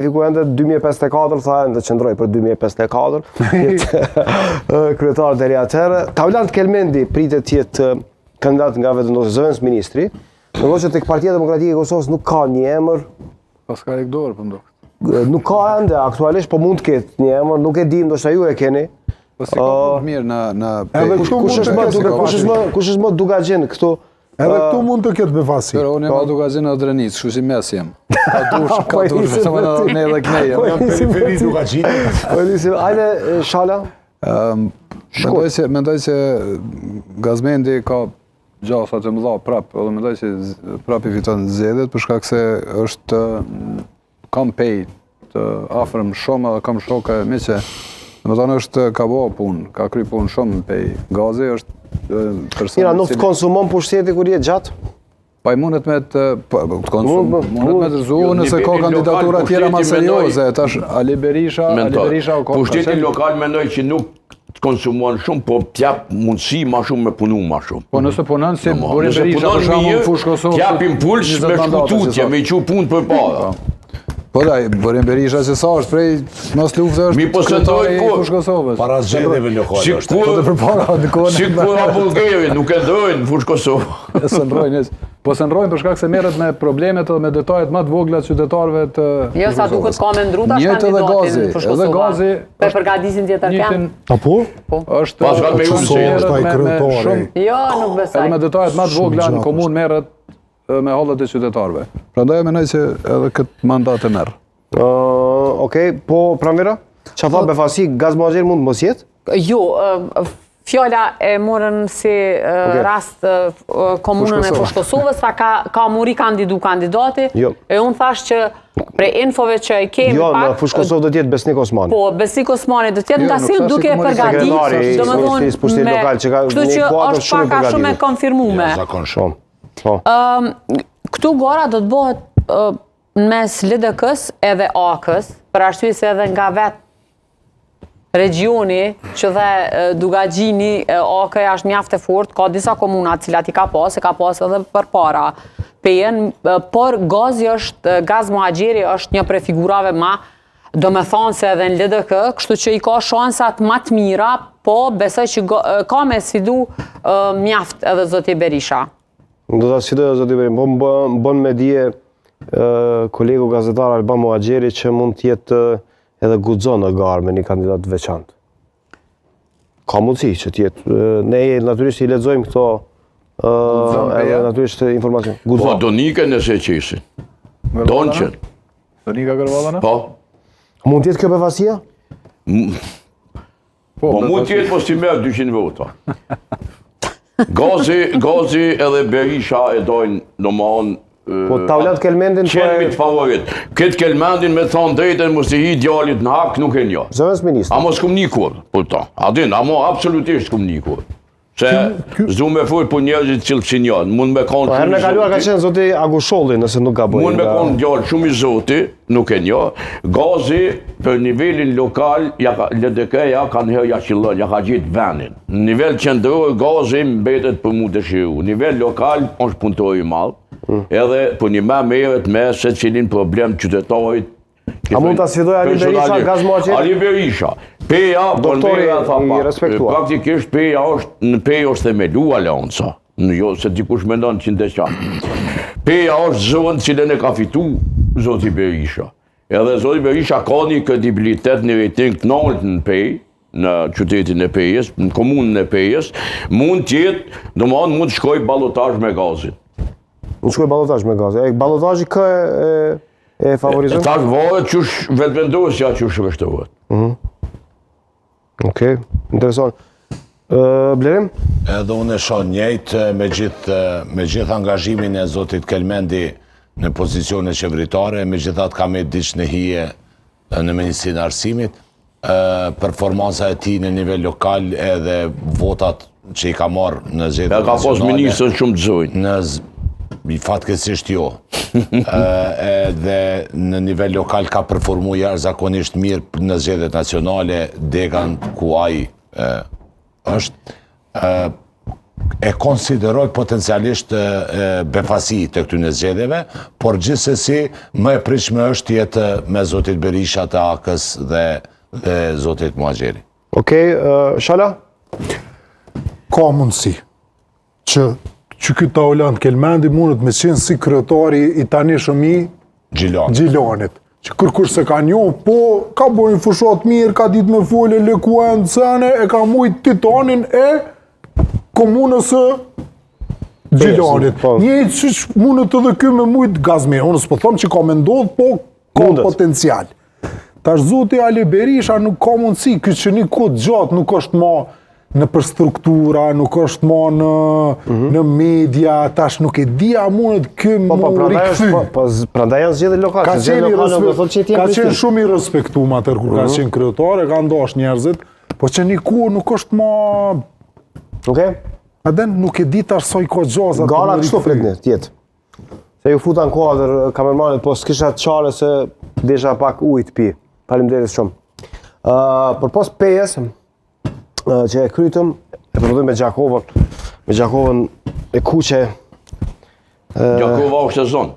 Fiku ende 2054, tha ende qëndroj për 2054, kryetar deri atëherë. Tavlant Kelmendi pritet të jetë kandidat nga vetëndosja zëvendës ministri, ndërkohë që tek Partia Demokratike e Kosovës nuk ka një emër. Pas ka ekdor, po ndok. Nuk ka ende aktualisht, po mund të ketë një emër, nuk e di, ndoshta ju e keni. Po si ka mirë në Kush është më dugaxhin këtu? Edhe këtu mund të ketë befasi. Pero unë jam dugaxhin në Drenic, kështu si mes jam. Ka dush, sa më ne edhe kënej. Jam periferi dugaxhin. Po nisim, hajde Shala. Mendoj se Gazmendi ka gjasa të mëdha prap, edhe mendoj se prap i fiton zgjedhjet për shkak se është kam pej të afërm shumë edhe kam shokë me që domethënë është ka bëu punë, ka kry punë shumë pej gazi, është person. Mira, nuk konsumon pushteti kur je gjatë. Pa i mundet me të konsum, mundet me të rëzuhu nëse ka kandidatura tjera ma serioze, tash Ali Berisha o ka... Pushtetin lokal mendoj që nuk konsumon shumë, po t'jap mundësi ma shumë me punu ma shumë. Po nëse punon si Boris Berisha për shembull në fushë Kosovës... T'japim puls me shkututje, me i qu punë për para. Po da, Boris Berisha që sa është prej mos lufte është kryetari i fushë Kosovës. Para zgjedhjeve lokale është. Po të përpara ndikon. Sikur bullgari nuk e ndrojnë në fushë Kosovë. Së ndrojnë. Po se ndrojnë për shkak se merret me problemet edhe me detajet më të vogla të qytetarëve të... Jo, sa duket ka me ndru tash kandidatin në fushë Kosovë. Për përgatisin tjetër kam. Apo? Është... Pas ka me unë Jo, nuk besoj. Edhe me detajet më të vogla në komunë merret me hallet e qytetarëve. Prandaj mendoj se edhe këtë mandat e merr. Okej, po Pranvera? Çfarë tha befasi Gazmaxher mund mos jetë? Jo, fjala e morën si rast komunën e fushë Kosovës, sa ka muri kandidati, e unë thash që prej infove që e kemi pak... Jo, në fushë Kosovë do t'jetë Besnik Osmani. Po, Besnik Osmani do t'jetë nga silë duke e përgatit, kështu që është pak shumë e konfirmume. Këtu gara do të bëhet në mes LDK-s edhe AK-s, për arsye se edhe nga vetë regioni që dhe Dugaxhini AK-ja është mjaft e fortë, ka disa komuna të cilat i ka pas edhe përpara pejen, por Gazmaxheri është një prej figurave ma, do me thonë se edhe në LDK, kështu që i ka shansat ma të mira, po besoj që ka me sfidu mjaft edhe zoti Berisha. Do të sfidoj zoti Berisha, po më bën me dije kolegu gazetar Alban Muhaxheri që mund të jetë edhe guxon në garë me një kandidat veçantë. Ka mundësi që të jetë. Ne natyrisht i lexojmë këto edhe natyrisht informacion. Po do nikë nëse qesin. Donçën. Do nika Gërvallana? Po. Mund të jetë kjo befasia? Po mund të jetë, po si merr 200 vota. Gazi edhe Berisha e dojnë domthon. Po Tavlant Kelmendin qenë të favorit. Këtë Kelmendin me thonë drejtën mos i hi djalit në hak nuk e njoh. Zëvendës ministri. A mos kum nikur, po ta. A din, ama absolutisht kum nikur. Se zdu me fol po njerëzit që sinjon, mund me kon. Po herën e kaluar ka qenë zoti Agusholli nëse nuk gaboj. Mund me kon djalë shumë i zoti, nuk e njoh. Gazi për nivelin lokal, LDK-ja kanë herë ja qillon, ja ka gjetë vendin. Në nivel qendror Gazi mbetet për mu dëshiru. Nivel lokal është punëtor i madh. Edhe për një më merret me se cilin problem qytetarit. A mund ta sfidoj Ali Berisha Gazmaxher? Ali Berisha. Peja, praktikisht peja është themelu alianca. Jo se dikush mendon që ndeqa. Peja është zonë cilën e ka fitu zoti Berisha. Edhe zoti Berisha ka një kredibilitet, një rejting të lartë në Pej, në qytetin e Pejës, në komunën e Pejës, mund tjetë, domethënë mund të shkoj ballotazh me Gazin. Mund shkoj ballotazh me Gazin. Ballotazhi kë e favorizon? Tash varet çush vetvendosja çush vështohet. Okej, interesant. Blerim? Edhe unë e shoh njëjtë me gjithë angazhimin e zotit Kelmendi në pozicione qeveritare, megjithatë ka me diçnë hije në Ministrinë e Arsimit, performanca e tij në nivel lokal edhe votat që i ka marrë në zgjedhjet nacionale. Ka pas ministër shumë të zonjë. Fatkeqësisht jo. Edhe në nivel lokal ka performu jashtëzakonisht mirë në zgjedhjet nacionale, Degan ku ai është. e konsideroj potencialisht befasi të këtyne zgjedhjeve, por gjithsesi më e pritshme është jetë me zotit Berisha të AK-s dhe zotit Muhaxheri. Okej, Shala? Ka mundësi që ky Taulant Kelmendi mundet me qenë si kryetari i tanishëm i Gjilanit. Që kërkush se ka njohë, po ka bojnë fushat mirë, ka ditë me folje lëkuan cene, e ka mujt titanin e komunës së Gjilanit. Njëjtë që mundet edhe ky me mujt Gazmend. Unë s'po them që ka me ndodhë, po ka potencial. Tash zoti Ali Berisha nuk ka mundësi, ky që një kohë gjatë nuk është ma në për struktura, nuk është ma në media, tash nuk e dia mundet kë më rikëthy. Prandaj janë zgjedhje lokale. Ka qenë shumë i respektuar atër kur ka qenë kryetare, ka ndash njerëzit, po që një kohë nuk është ma... Okej? Aden nuk e di tash sa i ka gjazat. Gara kështu fletni, tjetë. Se ju futa në kuadër kamermanit, po s'kisha të qare se desha pak ujt pi. Faleminderit shumë. Për pas pejes, që e krytëm, e përdojmë me Gjakovën. Me Gjakovën e kuqe. Gjakova është e zonë.